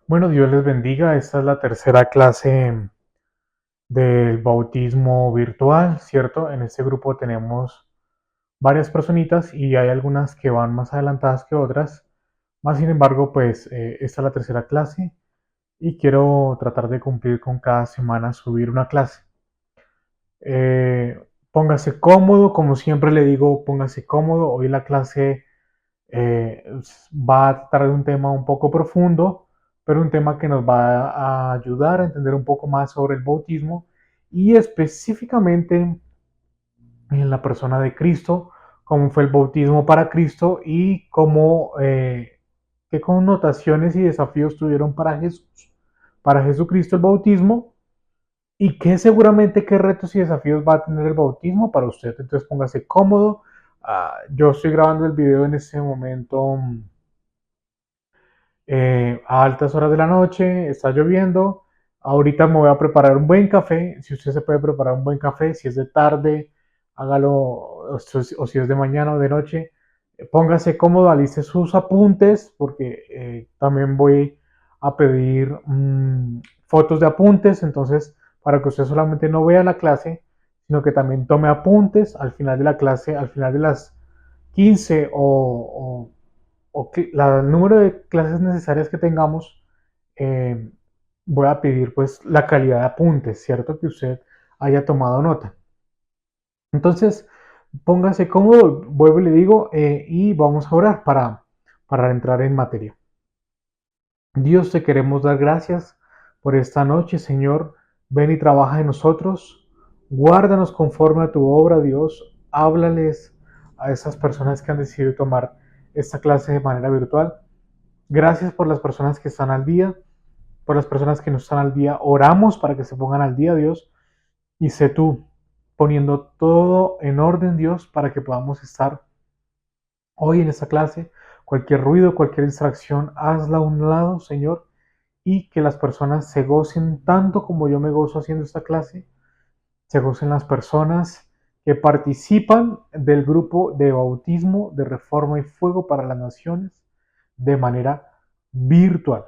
Bueno, Dios les bendiga. Esta es la tercera clase del bautismo virtual, ¿cierto? En este grupo tenemos varias personitas y hay algunas que van más adelantadas que otras. Más sin embargo, pues esta es la tercera clase y quiero tratar de cumplir con cada semana subir una clase. Póngase cómodo, como siempre le digo, póngase cómodo. Hoy la clase eh, va a tratar de un tema un poco profundo, pero un tema que nos va a ayudar a entender un poco más sobre el bautismo y específicamente en la persona de Cristo, cómo fue el bautismo para Cristo y cómo, qué connotaciones y desafíos tuvieron para Jesús, para Jesucristo el bautismo y qué seguramente qué retos y desafíos va a tener el bautismo para usted. Entonces póngase cómodo. Yo estoy grabando el video en este momento a altas horas de la noche, está lloviendo. Ahorita me voy a preparar un buen café. Si usted se puede preparar un buen café, si es de tarde, hágalo, o si es de mañana o de noche, póngase cómodo, aliste sus apuntes, porque también voy a pedir fotos de apuntes. Entonces, para que usted solamente no vea la clase, sino que también tome apuntes al final de la clase, al final de las 15 el número de clases necesarias que tengamos, eh, voy a pedir pues la calidad de apuntes, ¿cierto? Que usted haya tomado nota. Entonces, póngase cómodo, vuelvo y le digo, y vamos a orar para entrar en materia. Dios, te queremos dar gracias por esta noche, Señor. Ven y trabaja en nosotros. Guárdanos conforme a tu obra, Dios. Háblales a esas personas que han decidido tomar esta clase de manera virtual. Gracias por las personas que están al día, por las personas que no están al día. Oramos para que se pongan al día, Dios. Y sé tú poniendo todo en orden, Dios, para que podamos estar hoy en esta clase. Cualquier ruido, cualquier distracción, hazla a un lado, Señor, y que las personas se gocen tanto como yo me gozo haciendo esta clase. Se gocen las personas que participan del grupo de bautismo de Reforma y Fuego para las Naciones de manera virtual.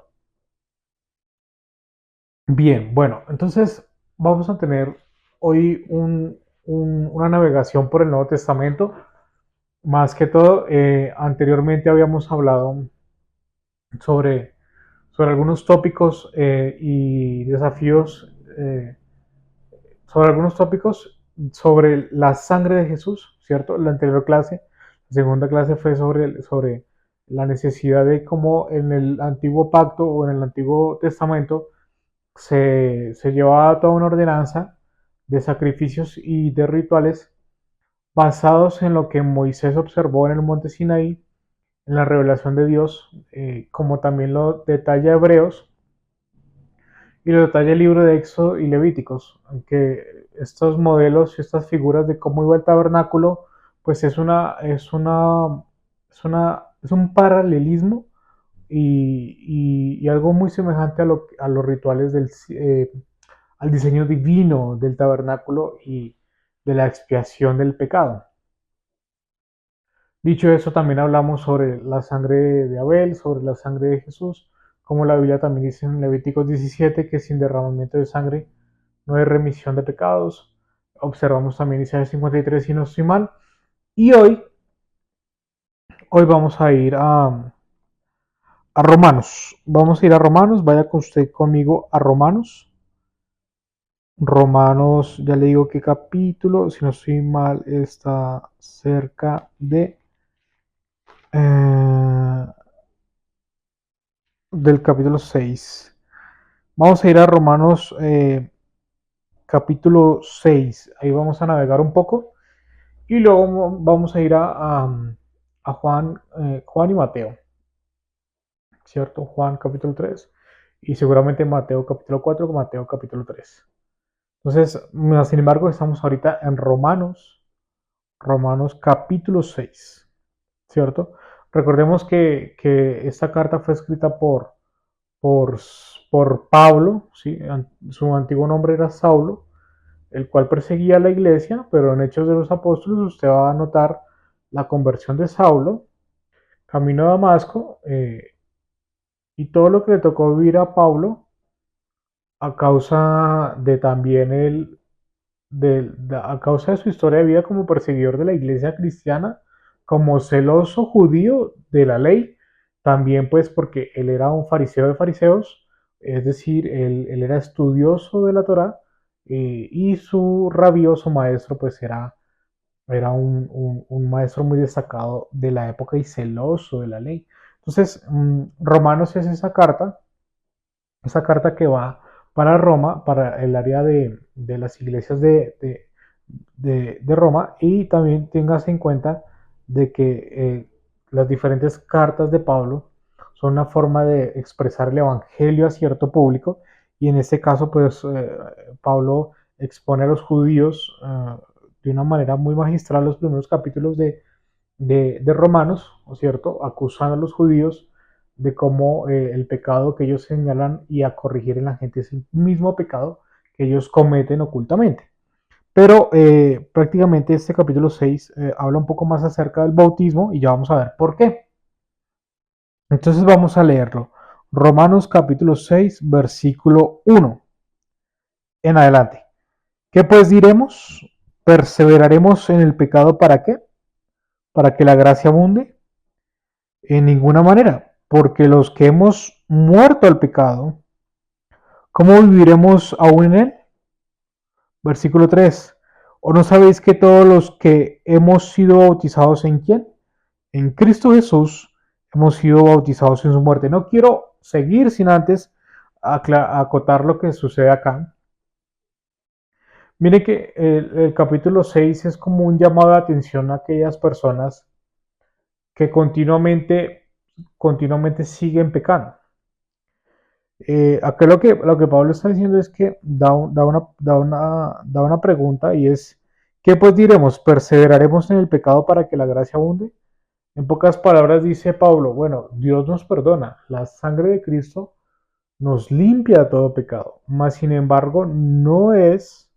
Bien, bueno, entonces vamos a tener hoy una navegación por el Nuevo Testamento. Más que todo, anteriormente habíamos hablado sobre, sobre algunos tópicos y desafíos, sobre algunos tópicos sobre la sangre de Jesús, ¿cierto? La anterior clase, la segunda clase fue sobre la necesidad de cómo en el antiguo pacto o en el antiguo testamento se llevaba toda una ordenanza de sacrificios y de rituales basados en lo que Moisés observó en el monte Sinaí, en la revelación de Dios, como también lo detalla Hebreos y lo detalla el libro de Éxodo y Levíticos, aunque estos modelos y estas figuras de cómo iba el tabernáculo, pues es un paralelismo y algo muy semejante a los rituales al diseño divino del tabernáculo y de la expiación del pecado. Dicho eso, también hablamos sobre la sangre de Abel, sobre la sangre de Jesús, como la Biblia también dice en Levíticos 17 que sin derramamiento de sangre no hay remisión de pecados. Observamos también Isaías 53 si no estoy mal. Y hoy vamos a ir a Romanos. Vamos a ir a Romanos. Vaya con usted conmigo a Romanos. Romanos, ya le digo qué capítulo, si no estoy mal, está cerca eh, del capítulo 6. Vamos a ir a Romanos capítulo 6. Ahí vamos a navegar un poco y luego vamos a ir a Juan, Juan y Mateo, ¿cierto? Juan capítulo 3 y seguramente Mateo capítulo 4 con Mateo capítulo 3. Entonces, sin embargo, estamos ahorita en Romanos capítulo 6, ¿cierto? Recordemos que esta carta fue escrita por, por Pablo, ¿sí? Su antiguo nombre era Saulo, el cual perseguía a la iglesia, pero en Hechos de los Apóstoles usted va a notar la conversión de Saulo, camino a Damasco, y todo lo que le tocó vivir a Pablo a causa de también a causa de su historia de vida como perseguidor de la iglesia cristiana, como celoso judío de la ley, también pues porque él era un fariseo de fariseos, es decir, él era estudioso de la Torá, y su rabioso maestro pues era un maestro muy destacado de la época y celoso de la ley. Entonces, Romanos es esa carta que va para Roma, para el área de las iglesias de Roma, y también tengas en cuenta de que las diferentes cartas de Pablo son una forma de expresar el evangelio a cierto público, y en este caso pues Pablo expone a los judíos de una manera muy magistral los primeros capítulos de Romanos, ¿no es cierto?, acusando a los judíos de cómo el pecado que ellos señalan y a corregir en la gente es el mismo pecado que ellos cometen ocultamente. Pero prácticamente este capítulo 6 habla un poco más acerca del bautismo y ya vamos a ver por qué. Entonces vamos a leerlo. Romanos capítulo 6, versículo 1 en adelante. ¿Qué pues diremos? ¿Perseveraremos en el pecado para qué? ¿Para que la gracia abunde? En ninguna manera, porque los que hemos muerto al pecado, ¿cómo viviremos aún en él? Versículo 3. ¿O no sabéis que todos los que hemos sido bautizados en quién? En Cristo Jesús hemos sido bautizados en su muerte. No quiero seguir sin antes acotar lo que sucede acá. Mire que el capítulo 6 es como un llamado de atención a aquellas personas que continuamente siguen pecando. Acá lo que Pablo está diciendo es que da una pregunta, y es, ¿qué pues diremos? ¿Perseveraremos en el pecado para que la gracia abunde? En pocas palabras dice Pablo, bueno, Dios nos perdona, la sangre de Cristo nos limpia de todo pecado, mas sin embargo no es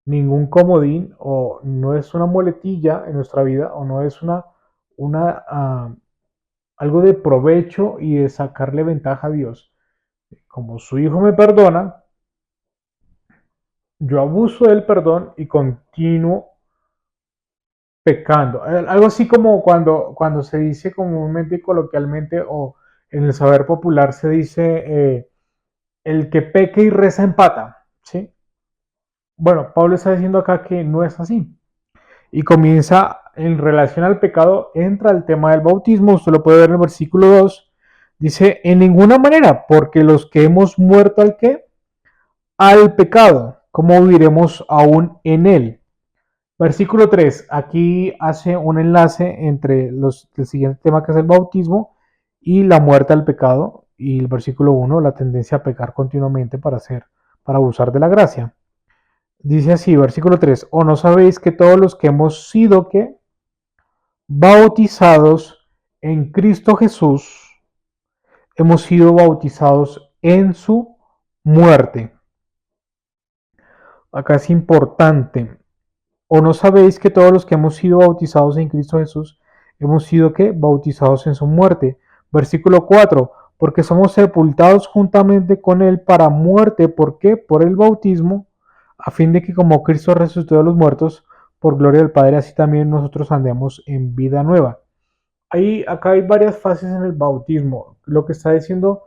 ningún comodín o no es una muletilla en nuestra vida o no es una algo de provecho y de sacarle ventaja a Dios. Como su hijo me perdona, yo abuso del perdón y continuo pecando. Algo así como cuando se dice comúnmente y coloquialmente o en el saber popular se dice el que peca y reza empata, ¿sí? Bueno, Pablo está diciendo acá que no es así. Y comienza en relación al pecado, entra el tema del bautismo, usted lo puede ver en el versículo 2, dice, en ninguna manera, porque los que hemos muerto al qué? Al pecado, ¿cómo viviremos aún en él? Versículo 3, aquí hace un enlace entre el siguiente tema que es el bautismo y la muerte al pecado, y el versículo 1, la tendencia a pecar continuamente para abusar de la gracia. Dice así, versículo 3, ¿o no sabéis que todos los que hemos sido ¿qué? Bautizados en Cristo Jesús, hemos sido bautizados en su muerte? Acá es importante. ¿O no sabéis que todos los que hemos sido bautizados en Cristo Jesús hemos sido ¿qué? Bautizados en su muerte? Versículo 4. Porque somos sepultados juntamente con Él para muerte. ¿Por qué? Por el bautismo, a fin de que como Cristo resucitó de los muertos, por gloria del Padre, así también nosotros andemos en vida nueva. Acá hay varias fases en el bautismo. Lo que está diciendo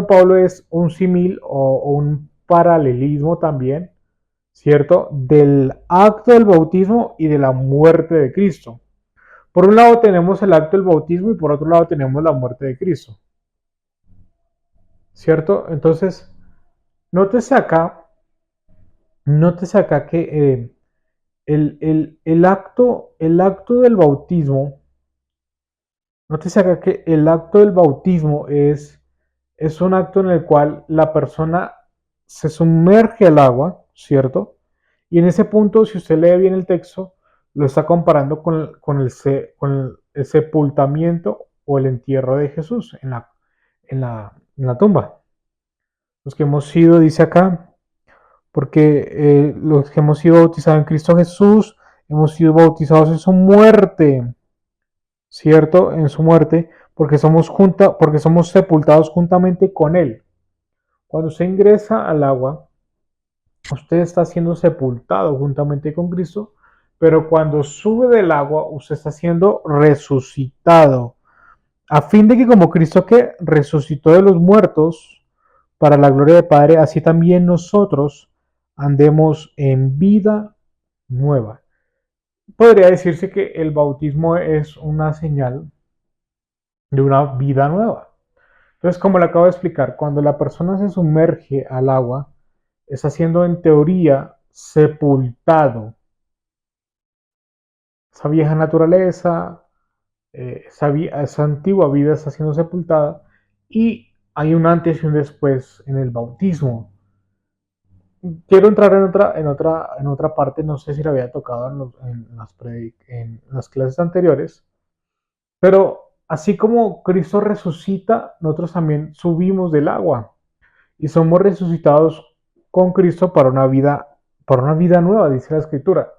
Pablo es un símil o un paralelismo también, ¿cierto? Del acto del bautismo y de la muerte de Cristo. Por un lado tenemos el acto del bautismo y por otro lado tenemos la muerte de Cristo, ¿cierto? Entonces, nótese acá, nótese acá que el acto del bautismo, nótese acá que el acto del bautismo es un acto en el cual la persona se sumerge al agua, ¿cierto? Y en ese punto, si usted lee bien el texto, lo está comparando con el sepultamiento o el entierro de Jesús en la tumba. Los que hemos sido, dice acá, porque los que hemos sido bautizados en Cristo Jesús, hemos sido bautizados en su muerte, ¿cierto? En su muerte, porque somos sepultados juntamente con Él. Cuando usted ingresa al agua, usted está siendo sepultado juntamente con Cristo, pero cuando sube del agua, usted está siendo resucitado, a fin de que como Cristo que resucitó de los muertos para la gloria del Padre, así también nosotros andemos en vida nueva. Podría decirse que el bautismo es una señal de una vida nueva. Entonces, como le acabo de explicar, cuando la persona se sumerge al agua, está siendo en teoría sepultado. Esa vieja naturaleza, esa antigua vida está siendo sepultada y hay un antes y un después en el bautismo. Quiero entrar en otra parte, no sé si lo había tocado en las clases anteriores, pero así como Cristo resucita, nosotros también subimos del agua y somos resucitados con Cristo para una vida nueva, dice la Escritura.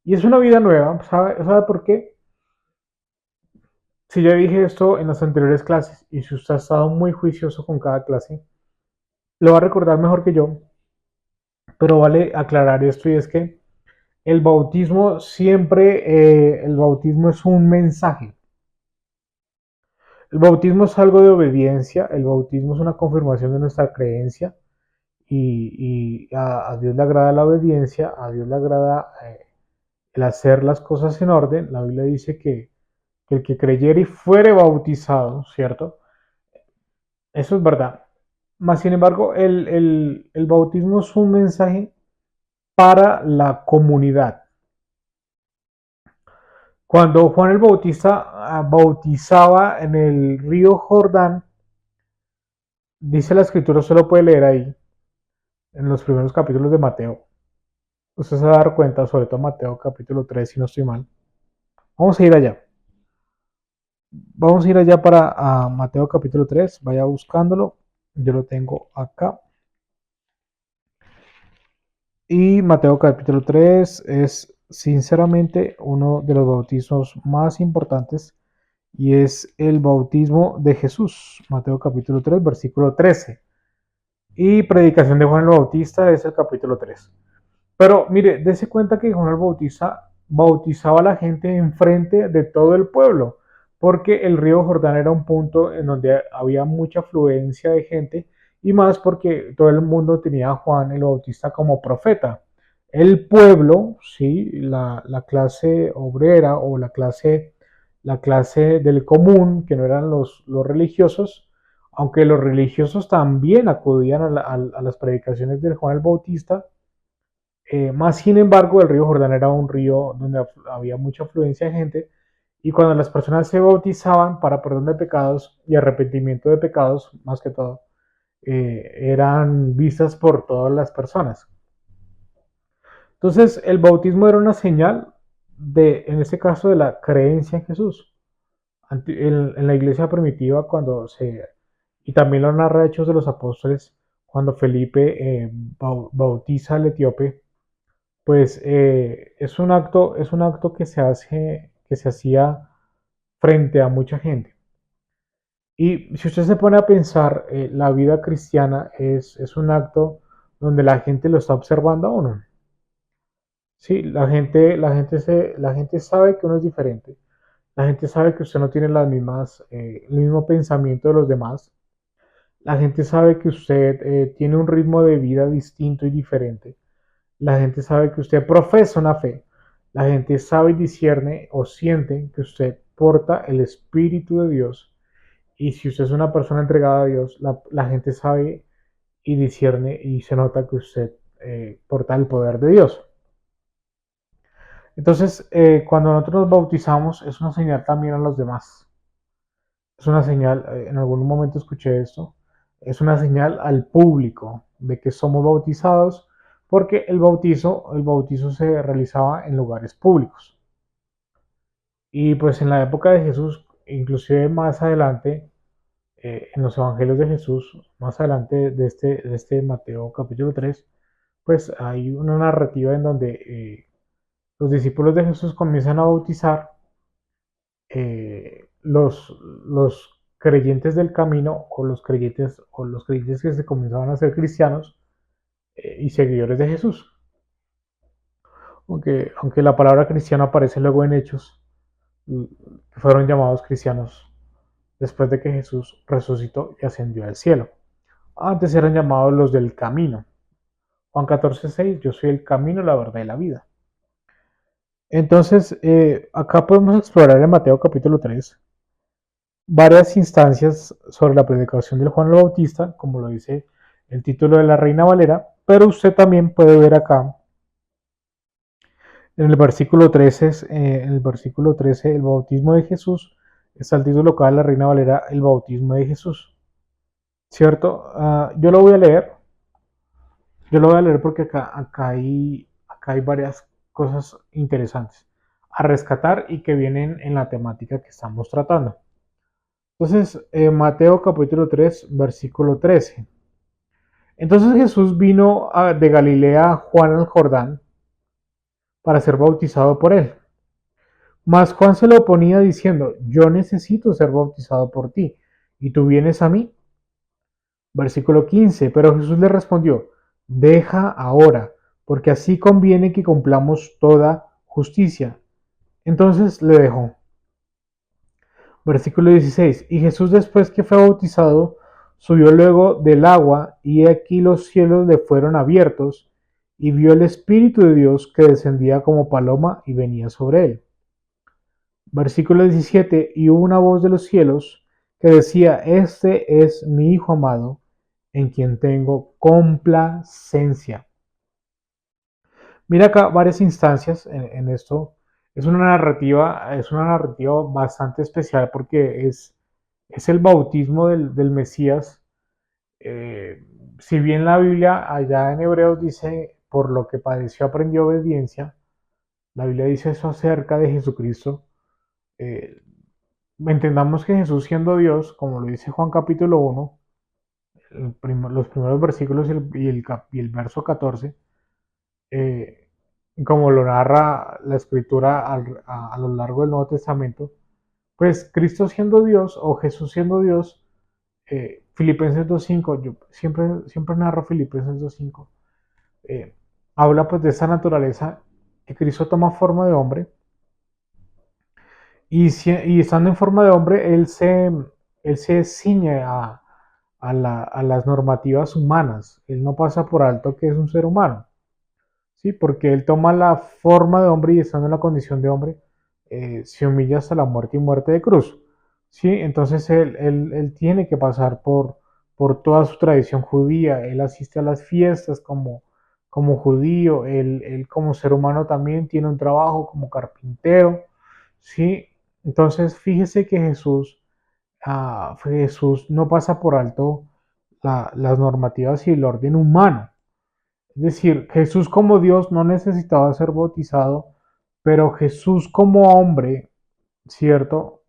Y es una vida nueva, ¿sabe por qué? Si ya dije esto en las anteriores clases y si usted ha estado muy juicioso con cada clase, lo va a recordar mejor que yo, pero vale aclarar esto y es que el bautismo es un mensaje. El bautismo es algo de obediencia, el bautismo es una confirmación de nuestra creencia y a Dios le agrada la obediencia, a Dios le agrada el hacer las cosas en orden. La Biblia dice que el que creyere y fuere bautizado, ¿cierto? Eso es verdad. Mas, sin embargo, el bautismo es un mensaje para la comunidad. Cuando Juan el Bautista bautizaba en el río Jordán, dice la escritura, usted lo puede leer ahí, en los primeros capítulos de Mateo. Usted se va a dar cuenta, sobre todo Mateo capítulo 3, si no estoy mal. Vamos a ir allá. Vamos a ir allá para Mateo capítulo 3. Vaya buscándolo. Yo lo tengo acá. Y Mateo capítulo 3 es sinceramente uno de los bautismos más importantes y es el bautismo de Jesús. Mateo capítulo 3, versículo 13. Y predicación de Juan el Bautista es el capítulo 3. Pero mire, dése cuenta que Juan el Bautista bautizaba a la gente enfrente de todo el pueblo, porque el río Jordán era un punto en donde había mucha afluencia de gente y más porque todo el mundo tenía a Juan el Bautista como profeta. El pueblo, sí, la clase obrera o la clase del común, que no eran los religiosos, aunque los religiosos también acudían a las predicaciones de Juan el Bautista, más sin embargo, el río Jordán era un río donde había mucha afluencia de gente y cuando las personas se bautizaban para perdón de pecados y arrepentimiento de pecados, más que todo, eran vistas por todas las personas. Entonces, el bautismo era una señal en este caso, de la creencia en Jesús. En la iglesia primitiva, y también lo narra Hechos de los Apóstoles, cuando Felipe bautiza al etíope, pues es un acto que se hacía frente a mucha gente. Y si usted se pone a pensar, la vida cristiana es un acto donde la gente lo está observando a uno. Sí, la gente sabe que uno es diferente. La gente sabe que usted no tiene el mismo pensamiento de los demás. La gente sabe que usted tiene un ritmo de vida distinto y diferente. La gente sabe que usted profesa una fe. La gente sabe y discierne o siente que usted porta el Espíritu de Dios. Y si usted es una persona entregada a Dios, la gente sabe y discierne y se nota que usted porta el poder de Dios. Entonces, cuando nosotros nos bautizamos, es una señal también a los demás. Es una señal, en algún momento escuché esto, es una señal al público de que somos bautizados porque el bautizo se realizaba en lugares públicos. Y pues en la época de Jesús, inclusive más adelante, en los evangelios de Jesús, más adelante de este Mateo capítulo 3, pues hay una narrativa en donde los discípulos de Jesús comienzan a bautizar los creyentes del camino o los creyentes que se comenzaban a ser cristianos y seguidores de Jesús. Aunque la palabra cristiano aparece luego en Hechos, fueron llamados cristianos después de que Jesús resucitó y ascendió al cielo. Antes eran llamados los del camino. Juan 14:6, yo soy el camino, la verdad y la vida. Entonces, acá podemos explorar en Mateo capítulo 3 varias instancias sobre la predicación de Juan el Bautista, como lo dice el título de la Reina Valera, pero usted también puede ver acá en el versículo 13, el bautismo de Jesús, está el título acá de la Reina Valera, el bautismo de Jesús, ¿cierto? Yo lo voy a leer porque acá hay varias cosas interesantes a rescatar y que vienen en la temática que estamos tratando. Entonces, Mateo capítulo 3, versículo 13. Entonces Jesús vino de Galilea a Juan al Jordán para ser bautizado por él. Mas Juan se lo oponía diciendo, yo necesito ser bautizado por ti, y tú vienes a mí. Versículo 15. Pero Jesús le respondió, deja ahora, porque así conviene que cumplamos toda justicia. Entonces le dejó. Versículo 16. Y Jesús, después que fue bautizado, subió luego del agua, y aquí los cielos le fueron abiertos, y vio el Espíritu de Dios que descendía como paloma y venía sobre él. Versículo 17. Y hubo una voz de los cielos que decía, este es mi Hijo amado, en quien tengo complacencia. Mira acá varias instancias en esto. Es una narrativa bastante especial porque es el bautismo del Mesías. Eh, si bien la Biblia allá en Hebreos dice, por lo que padeció aprendió obediencia, la Biblia dice eso acerca de Jesucristo. Eh, Entendamos que Jesús siendo Dios, como lo dice Juan capítulo 1, los primeros versículos y el verso 14, eh, como lo narra la escritura a lo largo del Nuevo Testamento, pues Cristo siendo Dios o Jesús siendo Dios, Filipenses 2.5, yo siempre narro Filipenses 2.5, eh, habla pues de esa naturaleza que Cristo toma forma de hombre y estando en forma de hombre, él se ciñe a las normativas humanas, él no pasa por alto que es un ser humano. Sí, porque él toma la forma de hombre y estando en la condición de hombre, se humilla hasta la muerte y muerte de cruz. Sí, entonces él tiene que pasar por toda su tradición judía, él asiste a las fiestas como judío, él como ser humano también tiene un trabajo como carpintero, sí, entonces fíjese que Jesús no pasa por alto las normativas y el orden humano. Es decir, Jesús como Dios no necesitaba ser bautizado, pero Jesús como hombre, ¿cierto?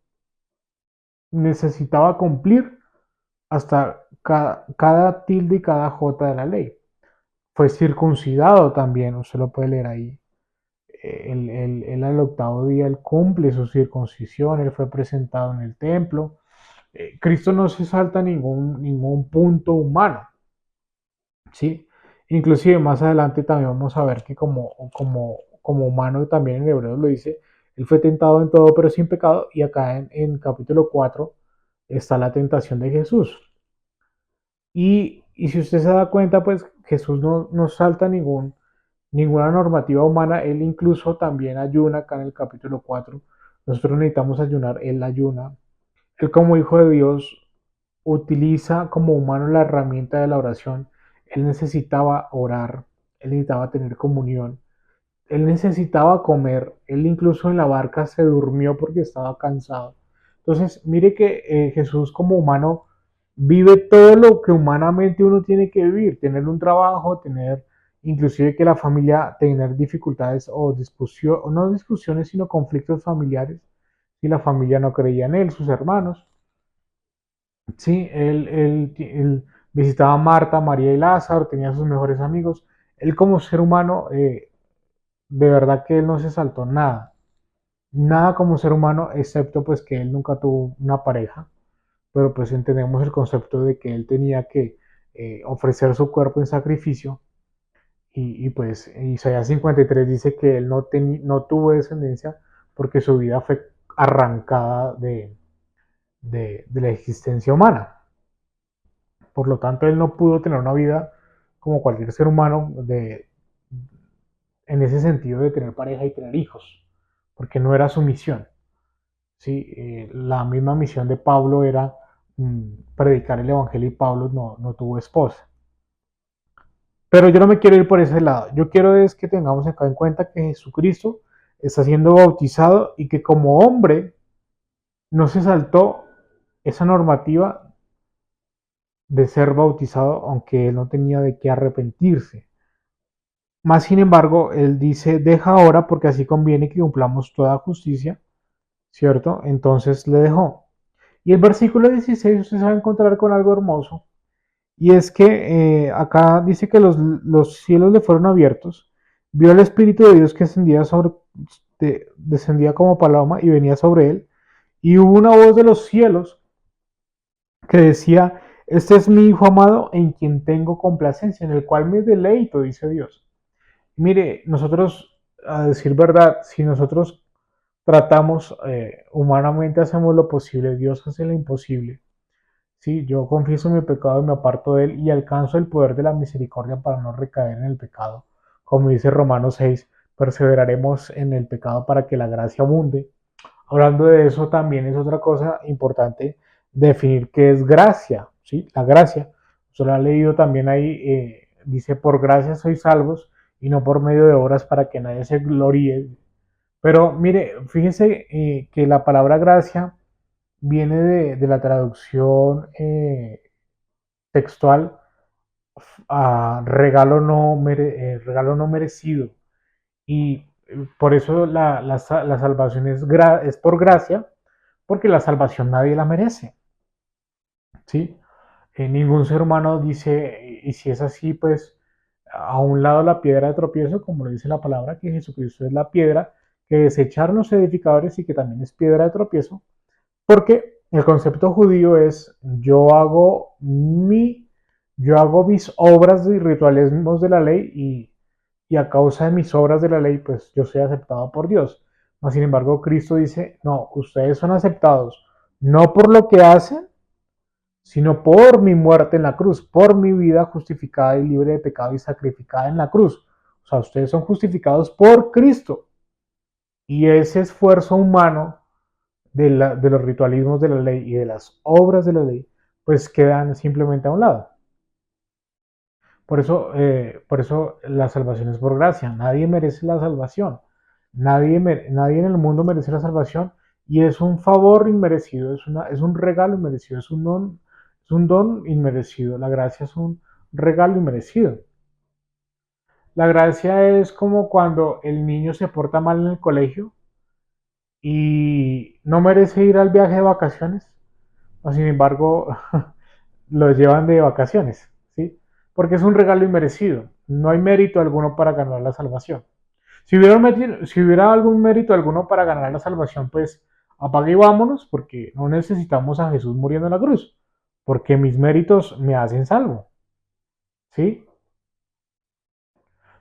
Necesitaba cumplir hasta cada tilde y cada jota de la ley. Fue circuncidado también, usted lo puede leer ahí. Él al octavo día, él cumple su circuncisión, él fue presentado en el templo. Cristo no se salta ningún punto humano. ¿Sí? Inclusive más adelante también vamos a ver que como humano también en Hebreos lo dice, él fue tentado en todo pero sin pecado y acá en capítulo 4 está la tentación de Jesús. Y si usted se da cuenta, pues Jesús no salta ninguna normativa humana, él incluso también ayuna acá en el capítulo 4. Nosotros necesitamos ayunar, él ayuna. Él como hijo de Dios utiliza como humano la herramienta de la oración. Él necesitaba orar, él necesitaba tener comunión, él necesitaba comer, él incluso en la barca se durmió porque estaba cansado. Entonces, mire que Jesús como humano vive todo lo que humanamente uno tiene que vivir, tener un trabajo, tener inclusive que la familia, tener dificultades o discusiones, no discusiones, sino conflictos familiares, si la familia no creía en él, sus hermanos. Sí, él visitaba a Marta, María y Lázaro, tenía sus mejores amigos. Él como ser humano, de verdad que él no se saltó nada. nada como ser humano, excepto pues que él nunca tuvo una pareja, pero pues entendemos el concepto de que él tenía que ofrecer su cuerpo en sacrificio y pues Isaías 53 dice que él no tuvo descendencia porque su vida fue arrancada de la existencia humana. Por lo tanto, él no pudo tener una vida como cualquier ser humano en ese sentido de tener pareja y tener hijos, porque no era su misión. ¿Sí? La misma misión de Pablo era predicar el Evangelio y Pablo no tuvo esposa. Pero yo no me quiero ir por ese lado. Yo quiero es que tengamos acá en cuenta que Jesucristo está siendo bautizado y que como hombre no se saltó esa normativa de ser bautizado, aunque él no tenía de qué arrepentirse. Más sin embargo, él dice, deja ahora porque así conviene que cumplamos toda justicia, ¿cierto? Entonces le dejó. Y el versículo 16 usted se va a encontrar con algo hermoso. Y es que acá dice que los cielos le fueron abiertos, vio el Espíritu de Dios que descendía como paloma y venía sobre él, y hubo una voz de los cielos que decía, este es mi Hijo amado en quien tengo complacencia, en el cual me deleito, dice Dios. Mire, nosotros, a decir verdad, si nosotros tratamos, humanamente hacemos lo posible, Dios hace lo imposible. Sí, yo confieso mi pecado y me aparto de él y alcanzo el poder de la misericordia para no recaer en el pecado. Como dice Romanos 6, perseveraremos en el pecado para que la gracia abunde. Hablando de eso, también es otra cosa importante definir qué es gracia, ¿sí? La gracia. Usted lo ha leído también ahí, dice, por gracia sois salvos y no por medio de obras para que nadie se gloríe. Pero mire, fíjese que la palabra gracia viene de la traducción textual a regalo no merecido. Y por eso la salvación es por gracia, porque la salvación nadie la merece. ¿Sí? Ningún ser humano dice, y si es así, pues a un lado la piedra de tropiezo, como lo dice la palabra, que Jesucristo es la piedra que desecharon los edificadores y que también es piedra de tropiezo, porque el concepto judío es yo hago mis obras y ritualismos de la ley y a causa de mis obras de la ley, pues yo soy aceptado por Dios. Mas, sin embargo, Cristo dice, no, ustedes son aceptados no por lo que hacen, sino por mi muerte en la cruz, por mi vida justificada y libre de pecado y sacrificada en la cruz. O sea, ustedes son justificados por Cristo. Y ese esfuerzo humano de los ritualismos de la ley y de las obras de la ley, pues quedan simplemente a un lado. Por eso la salvación es por gracia. Nadie merece la salvación. Nadie en el mundo merece la salvación y es un favor inmerecido, es un regalo inmerecido, es un don inmerecido. La gracia es un regalo inmerecido. La gracia es como cuando el niño se porta mal en el colegio y no merece ir al viaje de vacaciones, o sin embargo los llevan de vacaciones, ¿sí? Porque es un regalo inmerecido. No hay mérito alguno para ganar la salvación. Si hubiera algún mérito alguno para ganar la salvación, pues apague y vámonos, porque no necesitamos a Jesús muriendo en la cruz, porque mis méritos me hacen salvo, ¿sí?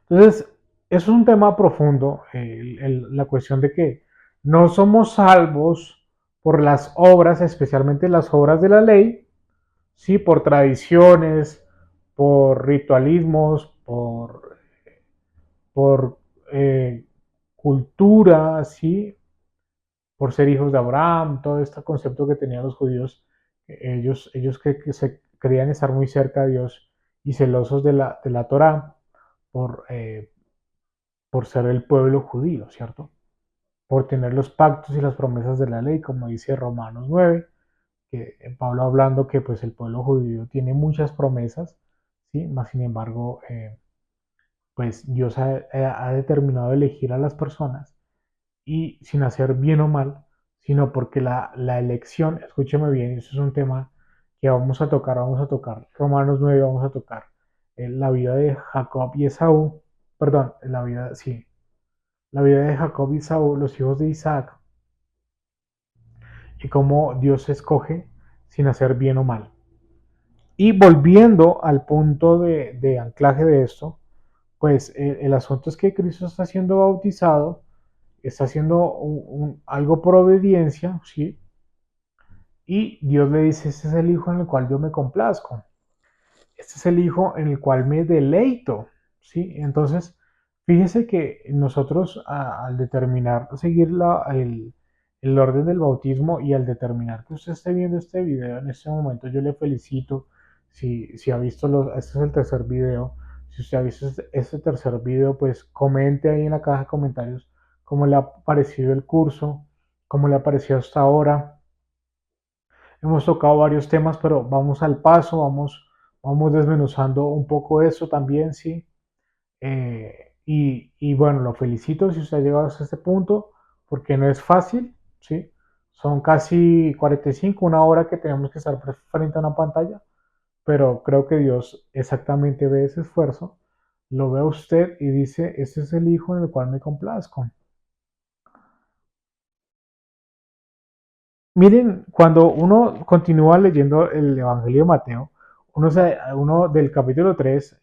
Entonces, eso es un tema profundo, la cuestión de que no somos salvos por las obras, especialmente las obras de la ley, sí, por tradiciones, por ritualismos, por cultura, sí, por ser hijos de Abraham, todo este concepto que tenían los judíos, ellos que se creían estar muy cerca de Dios y celosos de la Torá por ser el pueblo judío, ¿cierto? Por tener los pactos y las promesas de la ley, como dice Romanos 9, que Pablo hablando que pues el pueblo judío tiene muchas promesas, ¿sí? Más sin embargo, pues Dios ha determinado elegir a las personas y sin hacer bien o mal, sino porque la elección, escúcheme bien, eso es un tema que vamos a tocar, Romanos 9 vamos a tocar, la vida de Jacob y Esaú, perdón, la vida, sí, la vida de Jacob y Esaú, los hijos de Isaac, y cómo Dios escoge sin hacer bien o mal. Y volviendo al punto de anclaje de esto, pues el asunto es que Cristo está siendo bautizado, está haciendo algo por obediencia, ¿sí? Y Dios le dice, este es el Hijo en el cual yo me complazco. Este es el Hijo en el cual me deleito, ¿sí? Entonces, fíjese que nosotros al determinar, seguir el orden del bautismo y al determinar que usted esté viendo este video en este momento, yo le felicito. Si ha visto este es el tercer video. Si usted ha visto este tercer video, pues comente ahí en la caja de comentarios cómo le ha parecido el curso, cómo le ha parecido hasta ahora. Hemos tocado varios temas, pero vamos al paso, vamos desmenuzando un poco eso también, ¿sí? Y bueno, lo felicito si usted ha llegado hasta este punto, porque no es fácil, ¿sí? Son casi 45, una hora que tenemos que estar frente a una pantalla, pero creo que Dios exactamente ve ese esfuerzo, lo ve a usted y dice, este es el Hijo en el cual me complazco. Miren, cuando uno continúa leyendo el Evangelio de Mateo, uno del capítulo 3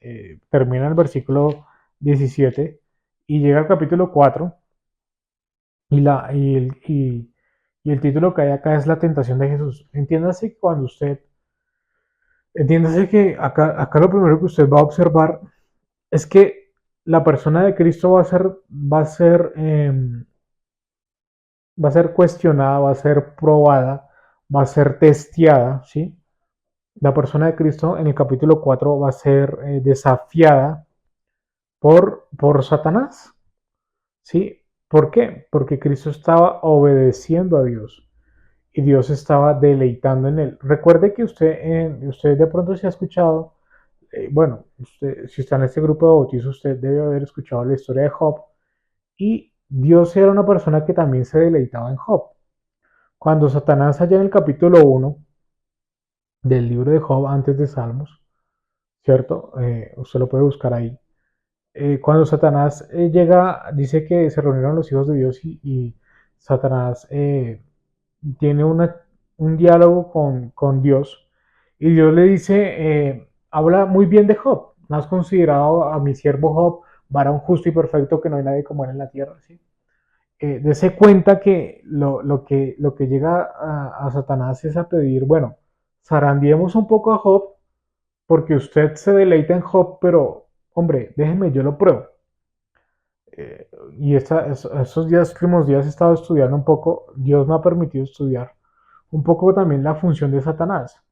termina en el versículo 17 y llega al capítulo 4 y el título que hay acá es la tentación de Jesús. Entiéndase que acá lo primero que usted va a observar es que la persona de Cristo va a ser cuestionada, va a ser probada, va a ser testeada, ¿sí? La persona de Cristo en el capítulo 4 va a ser desafiada por Satanás, ¿sí? ¿Por qué? Porque Cristo estaba obedeciendo a Dios y Dios estaba deleitando en él. Recuerde que usted de pronto se ha escuchado, bueno, si está en este grupo de bautizo, usted debe haber escuchado la historia de Job y Dios era una persona que también se deleitaba en Job. Cuando Satanás allá en el capítulo 1 del libro de Job antes de Salmos, ¿cierto? Usted lo puede buscar ahí. Cuando Satanás llega, dice que se reunieron los hijos de Dios y Satanás tiene un diálogo con Dios y Dios le dice, habla muy bien de Job, ¿no has considerado a mi siervo Job, varón justo y perfecto que no hay nadie como él en la tierra? ¿Sí? Dese cuenta que lo que llega a Satanás es a pedir, bueno, zarandiemos un poco a Job porque usted se deleita en Job, pero hombre, déjeme, yo lo pruebo. Esos últimos días he estado estudiando un poco, Dios me ha permitido estudiar un poco también la función de Satanás.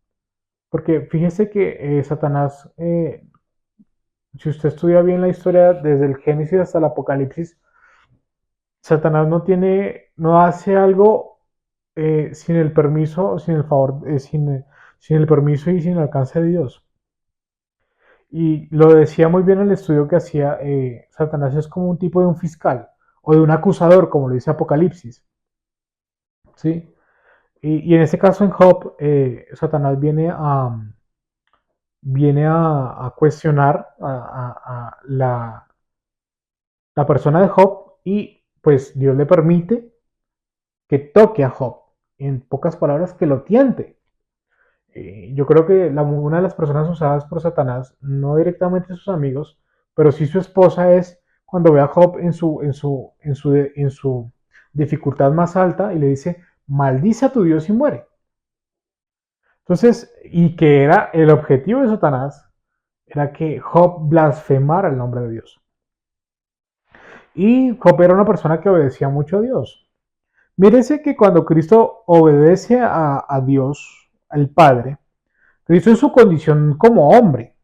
Porque fíjese que Satanás, si usted estudia bien la historia desde el Génesis hasta el Apocalipsis, Satanás no hace algo sin el permiso, sin el favor, sin el permiso y sin el alcance de Dios. Y lo decía muy bien el estudio que hacía, Satanás es como un tipo de un fiscal o de un acusador, como lo dice Apocalipsis, ¿sí? Y en este caso en Job, Satanás viene a cuestionar a la persona de Job y pues Dios le permite que toque a Job, en pocas palabras, que lo tiente. Yo creo que una de las personas usadas por Satanás, no directamente sus amigos, pero sí su esposa es cuando ve a Job en su dificultad más alta y le dice, maldice a tu Dios y muere. Entonces, y que era el objetivo de Satanás, era que Job blasfemara el nombre de Dios. Y Job era una persona que obedecía mucho a Dios. Mírese que cuando Cristo obedece a Dios, al Padre, Cristo en su condición como hombre,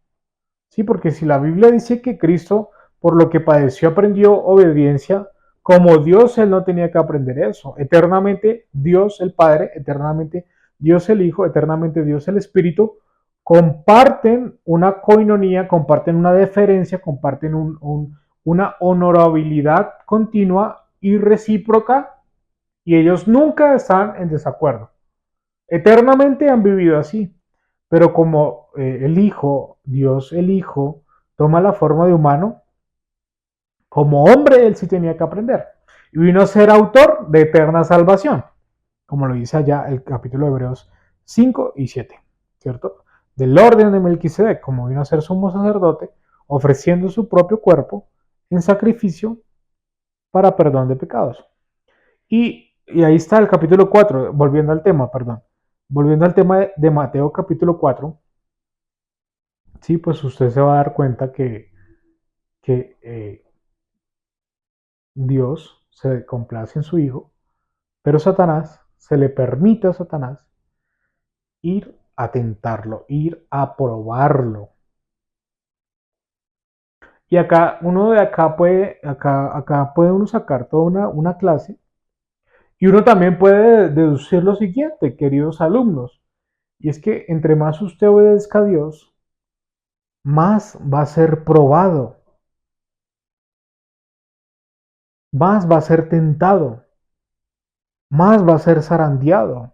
¿sí? Porque si la Biblia dice que Cristo, por lo que padeció, aprendió obediencia, como Dios, él no tenía que aprender eso. Eternamente Dios el Padre, eternamente Dios el Hijo, eternamente Dios el Espíritu, comparten una coinonía, comparten una deferencia, comparten una honorabilidad continua y recíproca, y ellos nunca están en desacuerdo. Eternamente han vivido así. Pero como el Hijo, Dios el Hijo, toma la forma de humano, como hombre él sí tenía que aprender. Y vino a ser autor de eterna salvación. como lo dice allá el capítulo de Hebreos 5 y 7, ¿cierto? Del orden de Melquisedec, como vino a ser sumo sacerdote, ofreciendo su propio cuerpo en sacrificio para perdón de pecados. Y ahí está el capítulo 4, volviendo al tema, perdón. Volviendo al tema de Mateo capítulo 4, sí, pues usted se va a dar cuenta que Dios se complace en su Hijo, pero Satanás, se le permite a Satanás ir a tentarlo, ir a probarlo. Y acá, uno de acá puede uno sacar toda una clase y uno también puede deducir lo siguiente, queridos alumnos, y es que entre más usted obedezca a Dios, más va a ser probado, más va a ser tentado, más va a ser zarandeado.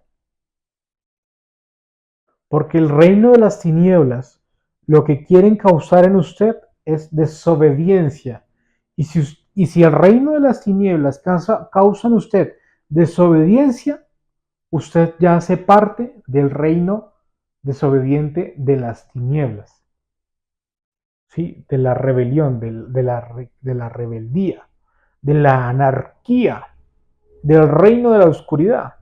Porque el reino de las tinieblas lo que quieren causar en usted es desobediencia. Y si el reino de las tinieblas causa en usted desobediencia, usted ya hace parte del reino desobediente de las tinieblas, ¿sí? De la rebelión, de la rebeldía, de la anarquía, del reino de la oscuridad.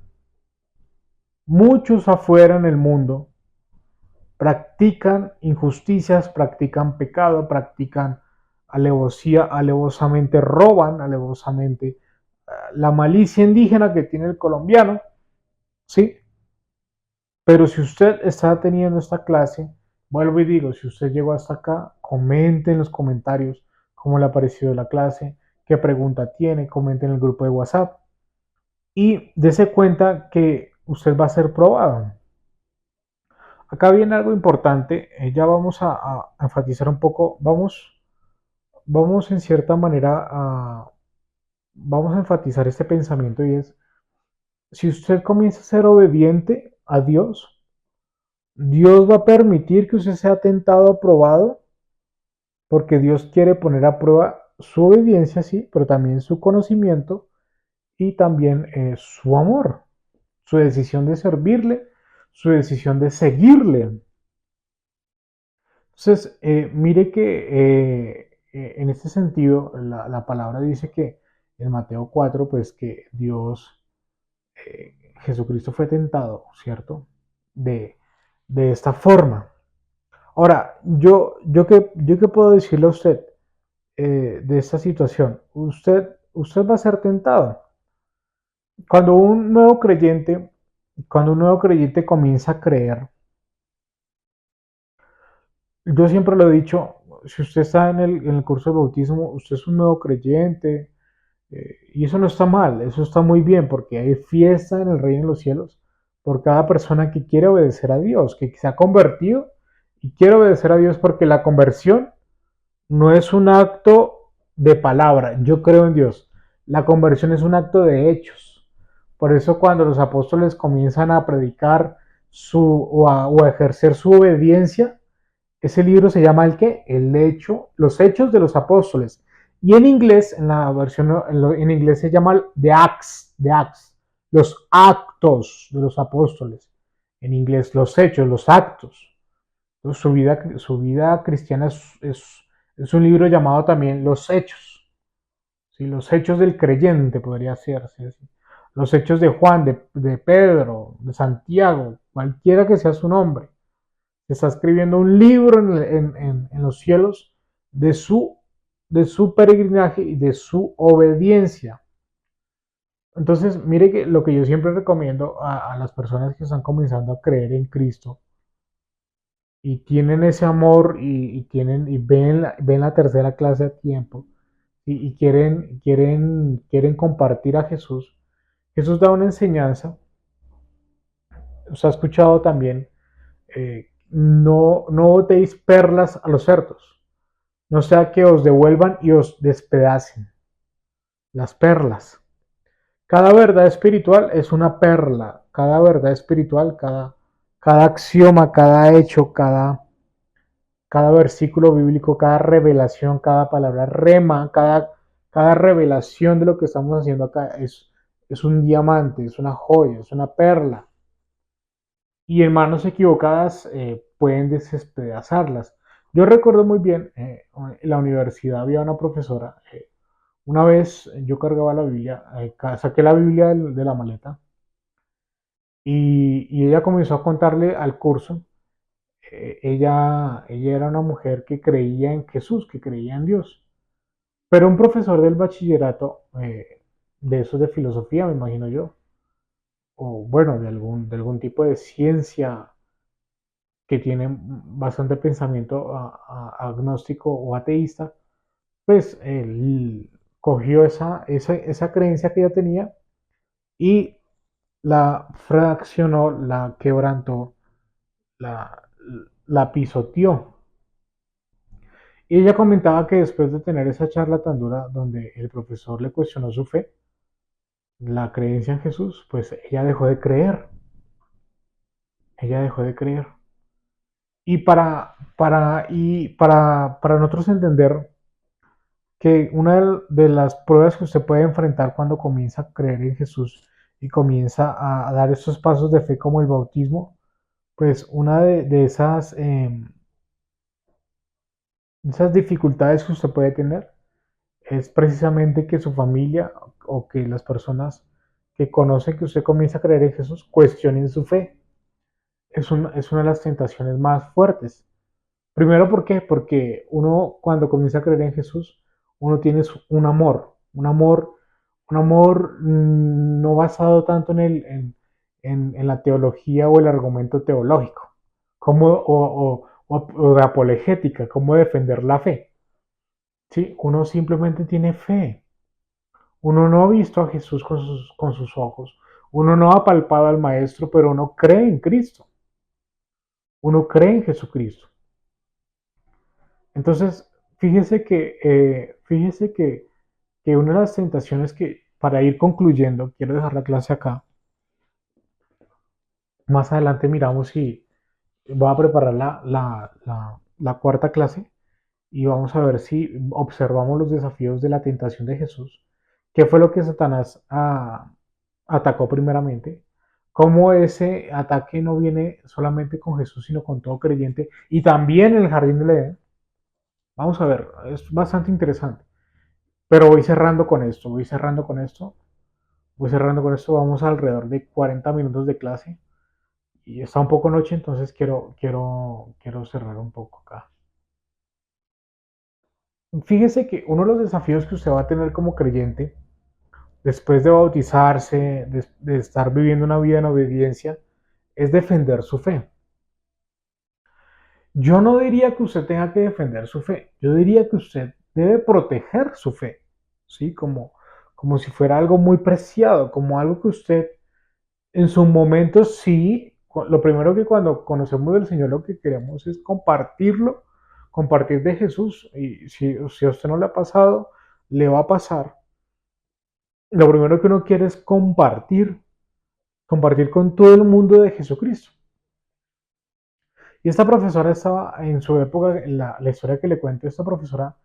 Muchos afuera en el mundo practican injusticias, practican pecado, practican alevosía, alevosamente roban, alevosamente la malicia indígena que tiene el colombiano, ¿sí? Pero si usted está teniendo esta clase, vuelvo y digo, si usted llegó hasta acá, comente en los comentarios cómo le ha parecido la clase, qué pregunta tiene, comente en el grupo de WhatsApp y dése cuenta que usted va a ser probado. Acá viene algo importante, ya vamos a enfatizar un poco, vamos en cierta manera vamos a enfatizar este pensamiento y es, si usted comienza a ser obediente a Dios, Dios va a permitir que usted sea tentado o probado, porque Dios quiere poner a prueba su obediencia, sí, pero también su conocimiento y también su amor, su decisión de servirle, su decisión de seguirle. Entonces, mire que en este sentido, la palabra dice que en Mateo 4, pues que Dios, Jesucristo fue tentado, ¿cierto? De, de esta forma. Ahora, yo qué puedo decirle a usted de esta situación. Usted va a ser tentado. Cuando un nuevo creyente, cuando un nuevo creyente comienza a creer, yo siempre lo he dicho, si usted está en el curso de bautismo, usted es un nuevo creyente, y eso no está mal, eso está muy bien, porque hay fiesta en el reino de los cielos por cada persona que quiere obedecer a Dios, que se ha convertido y quiere obedecer a Dios, porque la conversión no es un acto de palabra, yo creo en Dios, la conversión es un acto de hechos. Por eso cuando los apóstoles comienzan a predicar o a ejercer su obediencia, ese libro se llama ¿el qué? Los hechos de los apóstoles. Y en inglés, en la versión en inglés se llama The Acts, los actos de los apóstoles. En inglés, los hechos, los actos. Entonces, su vida cristiana es un libro llamado también Los Hechos. ¿Sí? Los hechos del creyente podría ser. ¿Sí? Los hechos de Juan, de Pedro, de Santiago, cualquiera que sea su nombre está escribiendo un libro en los cielos de su peregrinaje y de su obediencia. Entonces, mire que lo que yo siempre recomiendo a las personas que están comenzando a creer en Cristo y tienen ese amor y ven la tercera clase a tiempo y quieren compartir a Jesús. Jesús da una enseñanza. Usted ha escuchado también, no botéis perlas a los cerdos, no sea que os devuelvan y os despedacen las perlas. Cada verdad espiritual es una perla, cada verdad espiritual, cada axioma, cada hecho, cada versículo bíblico, cada revelación, cada palabra rema, cada revelación de lo que estamos haciendo acá es es un diamante, es una joya, es una perla. Y en manos equivocadas pueden despedazarlas. Yo recuerdo muy bien, en la universidad había una profesora, una vez yo cargaba la Biblia, saqué la Biblia de la maleta y ella comenzó a contarle al curso. Ella era una mujer que creía en Jesús, que creía en Dios. Pero un profesor del bachillerato, de esos de filosofía, me imagino yo, o bueno, de algún tipo de ciencia que tiene bastante pensamiento agnóstico o ateísta, pues él cogió esa creencia que ella tenía y la fraccionó, la quebrantó, la, la pisoteó. Y ella comentaba que después de tener esa charla tan dura donde el profesor le cuestionó su fe, la creencia en Jesús, pues ella dejó de creer, ella dejó de creer. Y para nosotros entender que una de las pruebas que usted puede enfrentar cuando comienza a creer en Jesús y comienza a dar esos pasos de fe como el bautismo, pues una de esas dificultades que usted puede tener es precisamente que su familia o que las personas que conocen que usted comienza a creer en Jesús cuestionen su fe. Es una de las tentaciones más fuertes. Primero, ¿por qué? Porque uno cuando comienza a creer en Jesús, uno tiene un amor no basado tanto en la teología o el argumento teológico, como, o de apologética, cómo defender la fe. ¿Sí? Uno simplemente tiene fe. Uno no ha visto a Jesús con sus ojos. Uno no ha palpado al Maestro, pero uno cree en Cristo. Uno cree en Jesucristo. Entonces, fíjese que una de las tentaciones que, para ir concluyendo, quiero dejar la clase acá. Más adelante miramos si voy a preparar la cuarta clase y vamos a ver si observamos los desafíos de la tentación de Jesús. ¿Qué fue lo que Satanás atacó primeramente? Cómo ese ataque no viene solamente con Jesús, sino con todo creyente y también en el jardín del Edén. Vamos a ver, es bastante interesante. Pero voy cerrando con esto, vamos alrededor de 40 minutos de clase y está un poco noche, entonces quiero cerrar un poco acá. Fíjese que uno de los desafíos que usted va a tener como creyente, después de bautizarse, de estar viviendo una vida en obediencia, es defender su fe. Yo no diría que usted tenga que defender su fe, yo diría que usted debe proteger su fe, ¿sí? Como si fuera algo muy preciado, como algo que usted en su momento sí, lo primero que cuando conocemos del Señor lo que queremos es compartirlo, compartir de Jesús, y si a usted no le ha pasado, le va a pasar. Lo primero que uno quiere es compartir con todo el mundo de Jesucristo. Y esta profesora estaba en su época, la historia que le cuento, esta profesora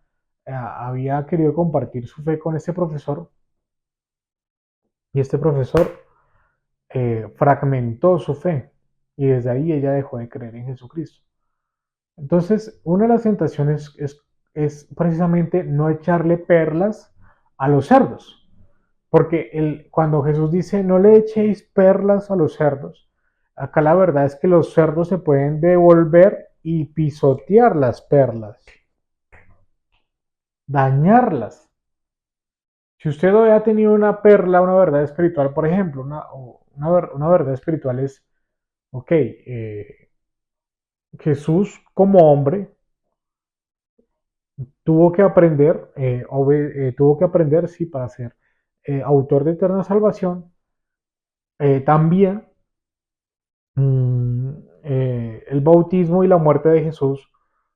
había querido compartir su fe con este profesor y este profesor fragmentó su fe y desde ahí ella dejó de creer en Jesucristo. Entonces, una de las tentaciones es precisamente no echarle perlas a los cerdos, porque cuando Jesús dice no le echéis perlas a los cerdos, acá la verdad es que los cerdos se pueden devolver y pisotear las perlas, dañarlas. Si usted hoy ha tenido una perla, una verdad espiritual, por ejemplo, una verdad espiritual es, ok, Jesús como hombre tuvo que aprender, sí, para ser autor de eterna salvación. También mm, el bautismo y la muerte de Jesús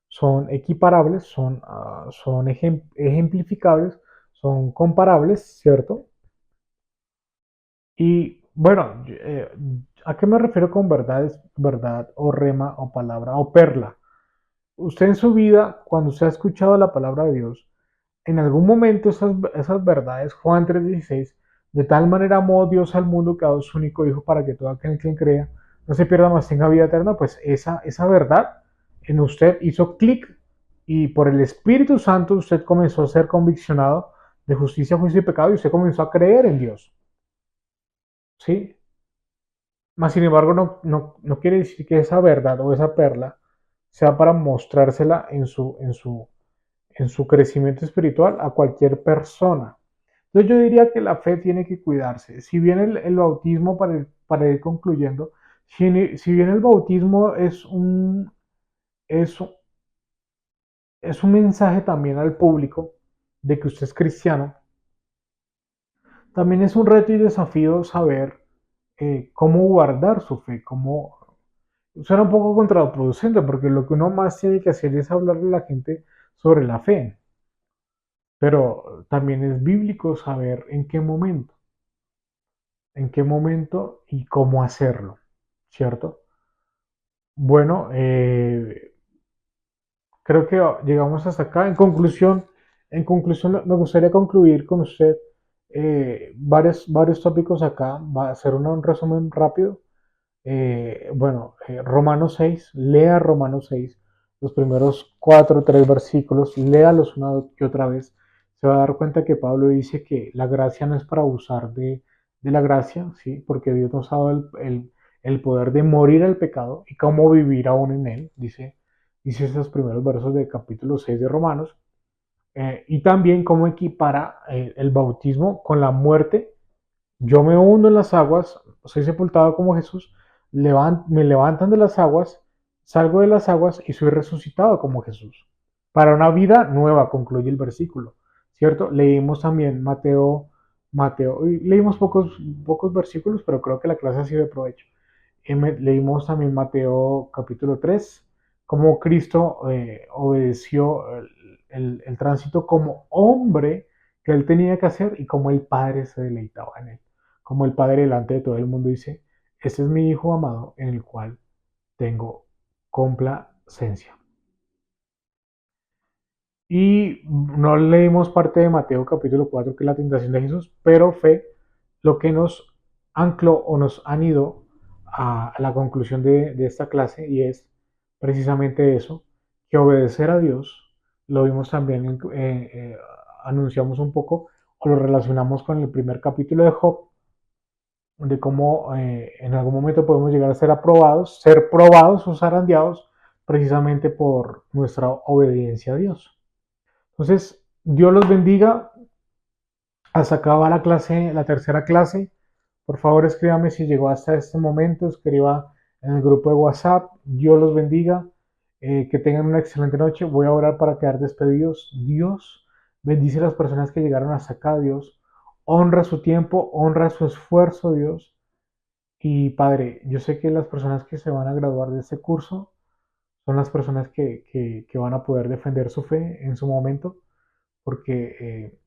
son equiparables, son ejemplificables, son comparables, ¿cierto? Y bueno, ¿a qué me refiero con verdad, verdad o rema o palabra o perla? Usted en su vida, cuando usted ha escuchado la palabra de Dios, en algún momento esas verdades, Juan 3:16, De tal manera amó Dios al mundo que ha dado su único Hijo para que todo aquel que crea no se pierda más, tenga vida eterna. Pues esa verdad en usted hizo clic y por el Espíritu Santo usted comenzó a ser conviccionado de justicia, juicio y pecado y usted comenzó a creer en Dios. ¿Sí? Mas, sin embargo, no quiere decir que esa verdad o esa perla sea para mostrársela en su crecimiento espiritual a cualquier persona. Entonces yo diría que la fe tiene que cuidarse. Si bien el bautismo, para ir concluyendo, si bien el bautismo es, es un mensaje también al público de que usted es cristiano, también es un reto y desafío saber cómo guardar su fe, cómo. Suena un poco contraproducente porque lo que uno más tiene que hacer es hablarle a la gente sobre la fe, pero también es bíblico saber en qué momento y cómo hacerlo, ¿cierto? Bueno, creo que llegamos hasta acá. En conclusión, me gustaría concluir con usted varios tópicos acá. Va a ser un resumen rápido. Bueno, Romanos 6, lea Romanos 6, los primeros 4 o 3 versículos, léalos una y otra vez. Se va a dar cuenta que Pablo dice que la gracia no es para abusar de la gracia, ¿sí? Porque Dios nos ha dado el poder de morir al pecado y cómo vivir aún en él, dice esos primeros versos del capítulo 6 de Romanos. Y también cómo equipara el bautismo con la muerte. Yo me hundo en las aguas, soy sepultado como Jesús, me levantan de las aguas, salgo de las aguas y soy resucitado como Jesús. Para una vida nueva, concluye el versículo, ¿cierto? Leímos también Mateo, y leímos pocos versículos, pero creo que la clase ha sido de provecho. Leímos también Mateo capítulo 3, cómo Cristo obedeció el tránsito como hombre que él tenía que hacer y cómo el Padre se deleitaba en él. Como el Padre delante de todo el mundo dice, este es mi Hijo amado en el cual tengo complacencia. Y no leímos parte de Mateo capítulo 4, que es la tentación de Jesús, pero fue lo que nos ancló o nos anidó a la conclusión de esta clase y es precisamente eso, que obedecer a Dios, lo vimos también, anunciamos un poco o lo relacionamos con el primer capítulo de Job, de cómo en algún momento podemos llegar a ser probados o zarandeados precisamente por nuestra obediencia a Dios. Entonces, Dios los bendiga. Hasta acá va la clase, la tercera clase. Por favor, escríbame si llegó hasta este momento. Escriba en el grupo de WhatsApp. Dios los bendiga. Que tengan una excelente noche. Voy a orar para quedar despedidos. Dios bendice a las personas que llegaron hasta acá. Dios honra su tiempo, honra su esfuerzo, Dios. Y Padre, yo sé que las personas que se van a graduar de este curso son las personas que van a poder defender su fe en su momento, porque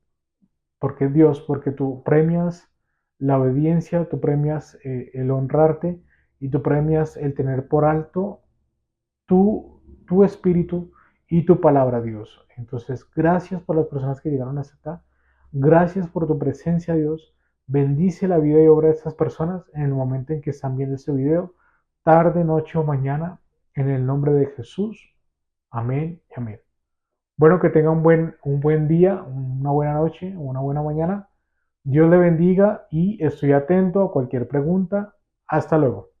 porque Dios, porque tú premias la obediencia, tú premias el honrarte y tú premias el tener por alto tu espíritu y tu palabra, Dios. Entonces, gracias por las personas que llegaron hasta acá. Gracias por tu presencia, Dios. Bendice la vida y obra de estas personas en el momento en que están viendo este video, tarde, noche o mañana, en el nombre de Jesús. Amén y amén. Bueno, que tenga un buen día, una buena noche, una buena mañana. Dios le bendiga y estoy atento a cualquier pregunta. Hasta luego.